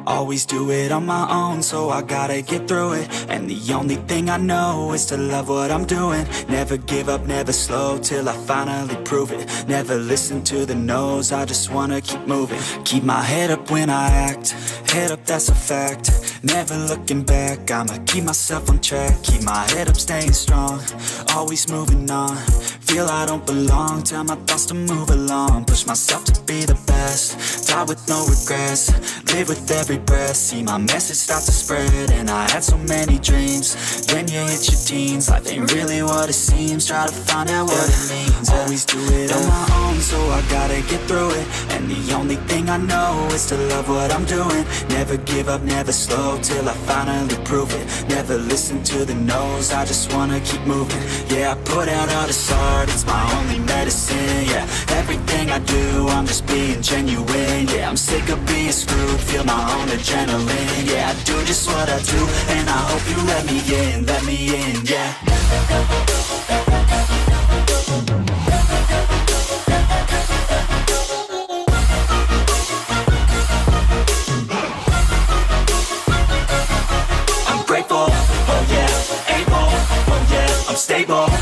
Always do it on my own, so I gotta get through it. And the only thing I know is to love what I'm doing. Never give up, never slow, till I finally prove it. Never listen to the no's, I just wanna keep moving. Keep my head up when I act, head up, that's a fact. Never looking back, I'ma keep myself on track. Keep my head up, staying strong, always moving on. Feel I don't belong, tell my thoughts to move along. Push myself to be the best, die with no regrets. Live with every breath, see my message start to spread. And I had so many dreams, then you hit your teens. Life ain't really what it seems, try to find out what it means. Always do it on my own, so I gotta get through it. And the only thing I know is to love what I'm doing. Never give up, never slow, till I finally prove it. Never listen to the no's, I just wanna keep moving. Yeah, I put out all this art, it's my only medicine. Yeah, everything I do, I'm just being genuine. Yeah, I'm sick of being screwed, feel my own adrenaline. Yeah, I do just what I do, and I hope you let me in, yeah. I'm grateful, oh yeah, able, oh yeah, I'm stable.